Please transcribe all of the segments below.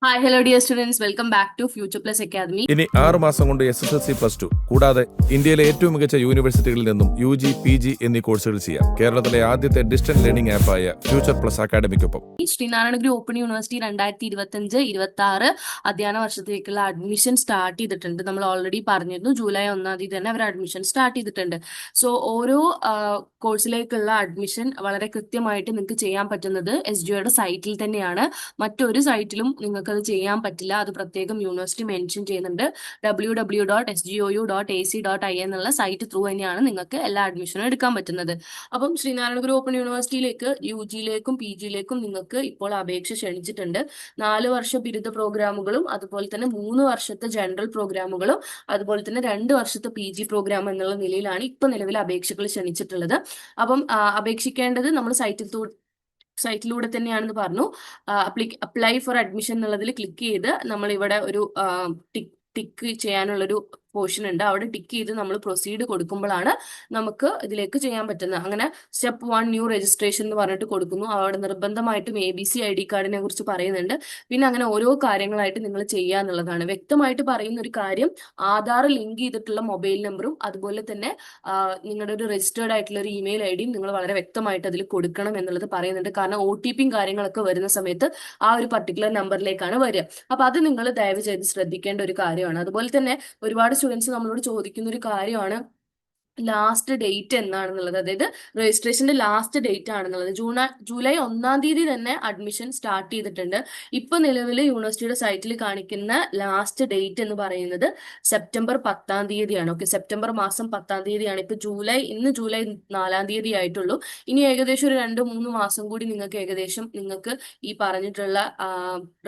Hi hello dear students, welcome back to future plus academy. ഇനി 6 മാസം കൊണ്ട് SSLC +2 കൂടാതെ ഇന്ത്യയിലെ ഏറ്റവും മികച്ച യൂണിവേഴ്സിറ്റികളിൽ നിന്നും UG PG എന്നീ കോഴ്സുകൾ ചെയ്യാം. കേരളത്തിലെ ആദ്യത്തെ ഡിസ്റ്റൻസ് ലേണിംഗ് ആപ്പായ ഫ്യൂച്ചർ പ്ലസ് അക്കാദമിക്കൊപ്പം ശ്രീനാരായണ ഗുരു ഓപ്പൺ യൂണിവേഴ്സിറ്റി 2025-26 അധ്യയന വർഷത്തേക്കുള്ള അഡ്മിഷൻ സ്റ്റാർട്ട് ചെയ്തിട്ടുണ്ട്. നമ്മൾ ഓൾറെഡി പറഞ്ഞിരുന്നു, ജൂലൈ 1 തന്നെ അവർ അഡ്മിഷൻ സ്റ്റാർട്ട് ചെയ്തിട്ടുണ്ട്. സോ ഓരോ കോഴ്സിലേക്കുള്ള അഡ്മിഷൻ വളരെ കൃത്യമായിട്ട് നിങ്ങൾക്ക് ചെയ്യാൻ പറ്റുന്നത് SGOയുടെ സൈറ്റിൽ തന്നെയാണ്. മറ്റൊരു സൈറ്റിലും നിങ്ങൾക്ക് അത് ചെയ്യാൻ പറ്റില്ല. അത് പ്രത്യേകം യൂണിവേഴ്സിറ്റി മെൻഷൻ ചെയ്യുന്നുണ്ട്. www.sgou.ac.in എന്നുള്ള സൈറ്റ് ത്രൂ തന്നെയാണ് നിങ്ങൾക്ക് എല്ലാ അഡ്മിഷനും എടുക്കാൻ പറ്റുന്നത്. അപ്പം ശ്രീനാരായണ ഗുരു ഓപ്പൺ യൂണിവേഴ്സിറ്റിയിലേക്ക് UGയിലേക്കും PGയിലേക്കും നിങ്ങൾക്ക് ഇപ്പോൾ അപേക്ഷ ക്ഷണിച്ചിട്ടുണ്ട്. 4 വർഷ ബിരുദ പ്രോഗ്രാമുകളും അതുപോലെ തന്നെ 3 വർഷത്തെ ജനറൽ പ്രോഗ്രാമുകളും അതുപോലെ തന്നെ 2 വർഷത്തെ PG പ്രോഗ്രാം എന്നുള്ള നിലയിലാണ് ഇപ്പൊ നിലവിൽ അപേക്ഷകൾ ക്ഷണിച്ചിട്ടുള്ളത്. അപ്പം അപേക്ഷിക്കേണ്ടത് നമ്മൾ സൈറ്റിലൂടെ തന്നെയാണെന്ന് പറഞ്ഞു. അപ്ലൈ ഫോർ അഡ്മിഷൻ എന്നുള്ളതിൽ ക്ലിക്ക് ചെയ്ത് നമ്മൾ ഇവിടെ ഒരു ടിക്ക് ചെയ്യാനുള്ളൊരു പോർഷൻ ഉണ്ട്. അവിടെ ടിക്ക് ചെയ്ത് നമ്മൾ പ്രൊസീഡ് കൊടുക്കുമ്പോഴാണ് നമുക്ക് ഇതിലേക്ക് ചെയ്യാൻ പറ്റുന്നത്. അങ്ങനെ സ്റ്റെപ്പ് 1 ന്യൂ രജിസ്ട്രേഷൻ എന്ന് പറഞ്ഞിട്ട് കൊടുക്കുന്നു. അവിടെ നിർബന്ധമായിട്ടും ABC ID കാർഡിനെ കുറിച്ച് പറയുന്നുണ്ട്. പിന്നെ അങ്ങനെ ഓരോ കാര്യങ്ങളായിട്ട് നിങ്ങൾ ചെയ്യുക എന്നുള്ളതാണ്. വ്യക്തമായിട്ട് പറയുന്ന ഒരു കാര്യം, ആധാർ ലിങ്ക് ചെയ്തിട്ടുള്ള മൊബൈൽ നമ്പറും അതുപോലെ തന്നെ നിങ്ങളുടെ ഒരു രജിസ്റ്റേർഡ് ആയിട്ടുള്ള ഒരു ഇമെയിൽ IDയും നിങ്ങൾ വളരെ വ്യക്തമായിട്ട് അതിൽ കൊടുക്കണം എന്നുള്ളത് പറയുന്നുണ്ട്. കാരണം OTPയും കാര്യങ്ങളൊക്കെ വരുന്ന സമയത്ത് ആ ഒരു പർട്ടിക്കുലർ നമ്പറിലേക്കാണ് വരിക. അപ്പൊ അത് നിങ്ങൾ ദയവ് ചെയ്ത് ശ്രദ്ധിക്കേണ്ട ഒരു കാര്യമാണ്. അതുപോലെ തന്നെ ഒരുപാട് സ്റ്റുഡൻസ് നമ്മളോട് ചോദിക്കുന്ന ഒരു കാര്യമാണ്, ലാസ്റ്റ് ഡേറ്റ് എന്നാണെന്നുള്ളത്. അതായത് രജിസ്ട്രേഷന്റെ ലാസ്റ്റ് ഡേറ്റ് ആണെന്നുള്ളത്. ജൂലൈ 1 തന്നെ അഡ്മിഷൻ സ്റ്റാർട്ട് ചെയ്തിട്ടുണ്ട്. ഇപ്പൊ നിലവിൽ യൂണിവേഴ്സിറ്റിയുടെ സൈറ്റിൽ കാണിക്കുന്ന ലാസ്റ്റ് ഡേറ്റ് എന്ന് പറയുന്നത് സെപ്റ്റംബർ 10 ഓക്കെ, സെപ്റ്റംബർ മാസം 10 ഇപ്പൊ ഇന്ന് ജൂലൈ 4 ആയിട്ടുള്ളൂ. ഇനി ഏകദേശം ഒരു 2-3 മാസം കൂടി നിങ്ങൾക്ക് ഈ പറഞ്ഞിട്ടുള്ള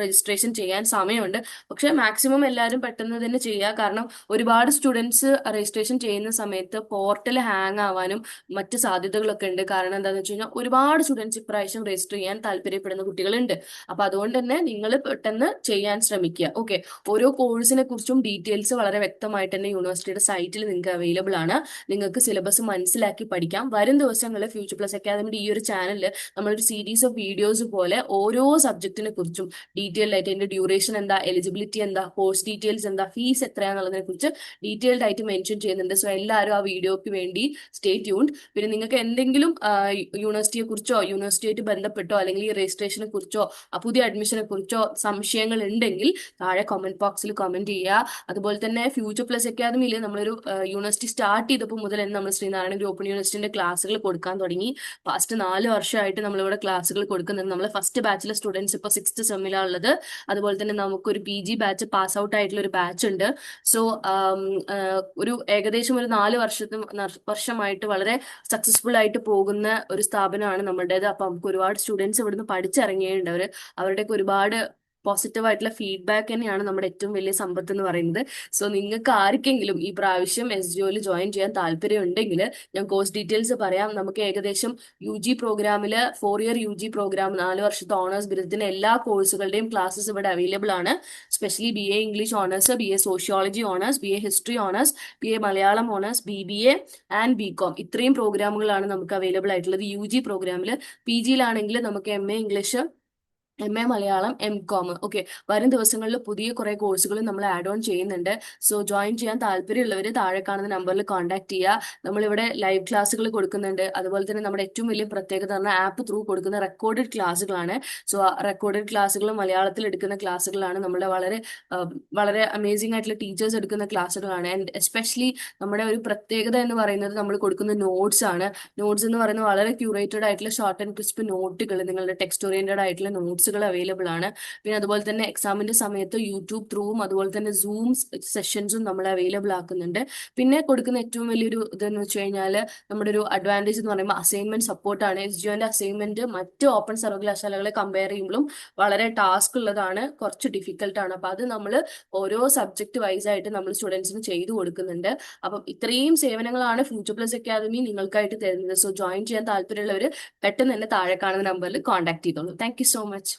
രജിസ്ട്രേഷൻ ചെയ്യാൻ സമയമുണ്ട്. പക്ഷെ മാക്സിമം എല്ലാവരും പെട്ടെന്ന് തന്നെ ചെയ്യുക. കാരണം ഒരുപാട് സ്റ്റുഡൻസ് രജിസ്ട്രേഷൻ ചെയ്യുന്ന സമയത്ത് പോർട്ടൽ ഹാങ് ആവാനും മറ്റ് സാധ്യതകളൊക്കെ ഉണ്ട്. കാരണം എന്താണെന്ന് വെച്ച് കഴിഞ്ഞാൽ ഒരുപാട് സ്റ്റുഡൻസ് ഇപ്രാവശ്യം രജിസ്റ്റർ ചെയ്യാൻ താല്പര്യപ്പെടുന്ന കുട്ടികളുണ്ട്. അപ്പൊ അതുകൊണ്ട് തന്നെ നിങ്ങൾ പെട്ടെന്ന് ചെയ്യാൻ ശ്രമിക്കുക. ഓക്കെ, ഓരോ കോഴ്സിനെ കുറിച്ചും ഡീറ്റെയിൽസ് വളരെ വ്യക്തമായിട്ട് തന്നെ യൂണിവേഴ്സിറ്റിയുടെ സൈറ്റിൽ നിങ്ങൾക്ക് അവൈലബിൾ ആണ്. നിങ്ങൾക്ക് സിലബസ് മനസ്സിലാക്കി പഠിക്കാം. വരും ദിവസങ്ങളിൽ ഫ്യൂച്ചർ പ്ലസ് അക്കാദമിയുടെ ഈ ഒരു ചാനലിൽ നമ്മളൊരു സീരീസ് ഓഫ് വീഡിയോസ് പോലെ ഓരോ സബ്ജക്റ്റിനെ കുറിച്ചും ഡീറ്റെയിൽഡ് ആയിട്ട്, അതിന്റെ ഡ്യൂറേഷൻ എന്താ, എലിജിബിലിറ്റി എന്താ, കോഴ്സ് ഡീറ്റെയിൽസ് എന്താ, ഫീസ് എത്രയാണെന്നുള്ളതിനെ കുറിച്ച് ഡീറ്റെയിൽഡ് ആയിട്ട് മെൻഷൻ ചെയ്യുന്നുണ്ട്. സോ എല്ലാവരും ആ വീഡിയോക്ക് വേണ്ടി സ്റ്റേ ട്യൂൺഡ്. പിന്നെ നിങ്ങൾക്ക് എന്തെങ്കിലും യൂണിവേഴ്സിറ്റിയെ കുറിച്ചോ യൂണിവേഴ്സിറ്റിയായിട്ട് ബന്ധപ്പെട്ടോ അല്ലെങ്കിൽ ഈ രജിസ്ട്രേഷനെ കുറിച്ചോ പുതിയ അഡ്മിഷനെ കുറിച്ചോ സംശയങ്ങൾ ഉണ്ടെങ്കിൽ താഴെ കമന്റ് ബോക്സിൽ കമന്റ് ചെയ്യുക. അതുപോലെ തന്നെ ഫ്യൂച്ചർ പ്ലസ് അക്കാദമിയിൽ നമ്മളൊരു യൂണിവേഴ്സിറ്റി സ്റ്റാർട്ട് ചെയ്തപ്പോൾ മുതൽ തന്നെ നമ്മൾ ശ്രീനാരായണ ഗുരു ഓപ്പൺ യൂണിവേഴ്സിറ്റിന്റെ ക്ലാസ്സുകൾ കൊടുക്കാൻ തുടങ്ങി. ഫസ്റ്റ് 4 വർഷമായിട്ട് നമ്മളിവിടെ ക്ലാസ്സുകൾ കൊടുക്കുന്നുണ്ട്. നമ്മൾ ഫസ്റ്റ് ബാച്ചിലെ സ്റ്റുഡൻസ് ഇപ്പോൾ 6th സെമ്മിലാണ് ഉള്ളത്. അതുപോലെ തന്നെ നമുക്കൊരു PG ബാച്ച് പാസ് ഔട്ട് ആയിട്ടുള്ള ഒരു ബാച്ച് ഉണ്ട്. സോ ഒരു ഏകദേശം ഒരു 4 വർഷമായിട്ട് വളരെ സക്സസ്ഫുൾ ആയിട്ട് പോകുന്ന ഒരു സ്ഥാപനമാണ് നമ്മുടേത്. അപ്പൊ നമുക്ക് ഒരുപാട് സ്റ്റുഡൻസ് ഇവിടുന്ന് പഠിച്ചിറങ്ങിയിട്ടുണ്ട്. അവരുടെയൊക്കെ ഒരുപാട് പോസിറ്റീവ് ആയിട്ടുള്ള ഫീഡ്ബാക്ക് തന്നെയാണ് നമ്മുടെ ഏറ്റവും വലിയ സമ്പത്ത് എന്ന് പറയുന്നത്. സോ നിങ്ങൾക്ക് ആർക്കെങ്കിലും ഈ പ്രാവശ്യം SGOയിൽ ജോയിൻ ചെയ്യാൻ താല്പര്യം ഉണ്ടെങ്കിൽ ഞാൻ കോഴ്സ് ഡീറ്റെയിൽസ് പറയാം. നമുക്ക് ഏകദേശം UG പ്രോഗ്രാമിൽ 4 ഇയർ UG പ്രോഗ്രാം 4 വർഷത്തെ ഓണേഴ്സ് ബിരുദത്തിന് എല്ലാ കോഴ്സുകളുടെയും ക്ലാസ്സസ് ഇവിടെ അവൈലബിൾ ആണ്. Specially BA English honours, BA sociology honours, BA history honours, BA Malayalam honours, BBA and BCom ഇത്രയും പ്രോഗ്രാമുകളാണ് നമുക്ക് അവൈലബിൾ ആയിട്ടുള്ളത് UG പ്രോഗ്രാമിൽ. PGയിലാണെങ്കിൽ നമുക്ക് MA English, MA Malayalam, MCom. Okay, വരും ദിവസങ്ങളിൽ പുതിയ കുറെ കോഴ്സുകൾ നമ്മൾ ആഡ് ഓൺ ചെയ്യുന്നുണ്ട്. സോ ജോയിൻ ചെയ്യാൻ താല്പര്യമുള്ളവർ താഴെ കാണുന്ന നമ്പറിൽ കോൺടാക്ട് ചെയ്യുക. നമ്മളിവിടെ ലൈവ് ക്ലാസ്സുകൾ കൊടുക്കുന്നുണ്ട്. അതുപോലെ തന്നെ നമ്മുടെ ഏറ്റവും വലിയ പ്രത്യേകത പറഞ്ഞാൽ ആപ്പ് ത്രൂ കൊടുക്കുന്ന റെക്കോർഡഡ് ക്ലാസ്സുകളാണ്. സോ റെക്കോർഡഡ് ക്ലാസ്സുകൾ മലയാളത്തിൽ എടുക്കുന്ന ക്ലാസ്സുകളാണ്. നമ്മുടെ വളരെ അമേസിംഗ് ആയിട്ടുള്ള ടീച്ചേഴ്സ് എടുക്കുന്ന ക്ലാസ്സുകളാണ്. ആൻഡ് എസ്പെഷ്യലി നമ്മുടെ ഒരു പ്രത്യേകത എന്ന് പറയുന്നത് നമ്മൾ കൊടുക്കുന്ന നോട്ട്സ് ആണ്. നോട്ട്സ് എന്ന് പറയുന്നത് വളരെ ക്യൂറേറ്റഡ് ആയിട്ടുള്ള ഷോർട്ട് ആൻഡ് ക്രിസ്പ് നോട്ടുകൾ, നിങ്ങളുടെ ടെക്സ്റ്റ് ഓറിയന്റഡ് ആയിട്ടുള്ള നോട്ട്സ് അവൈലബിൾ ആണ്. പിന്നെ അതുപോലെ തന്നെ എക്സാമിന്റെ സമയത്ത് യൂട്യൂബ് ത്രൂവും അതുപോലെ തന്നെ സൂം സെഷൻസും നമ്മൾ അവൈലബിൾ ആക്കുന്നുണ്ട്. പിന്നെ കൊടുക്കുന്ന ഏറ്റവും വലിയൊരു ഇതെന്ന് വെച്ച് കഴിഞ്ഞാൽ നമ്മുടെ ഒരു അഡ്വാൻറ്റേജ് എന്ന് പറയുമ്പോൾ അസൈൻമെന്റ് സപ്പോർട്ടാണ്. SGOന്റെ അസൈൻമെന്റ് മറ്റ് ഓപ്പൺ സർവകലാശാലകളെ കമ്പയർ ചെയ്യുമ്പോഴും വളരെ ടാസ്ക് ഉള്ളതാണ്, കുറച്ച് ഡിഫിക്കൽട്ടാണ്. അപ്പൊ അത് നമ്മൾ ഓരോ സബ്ജക്ട് വൈസ് ആയിട്ട് നമ്മൾ സ്റ്റുഡൻസിന് ചെയ്തു കൊടുക്കുന്നുണ്ട്. അപ്പം ഇത്രയും സേവനങ്ങളാണ് ഫ്യൂച്ചർ പ്ലസ് അക്കാദമി നിങ്ങൾക്കായിട്ട് തരുന്നത്. സോ ജോയിൻ ചെയ്യാൻ താല്പര്യമുള്ളവർ പെട്ടെന്ന് തന്നെ താഴെ കാണുന്ന നമ്പറിൽ കോൺടാക്ട് ചെയ്തോളൂ. Thank you so much.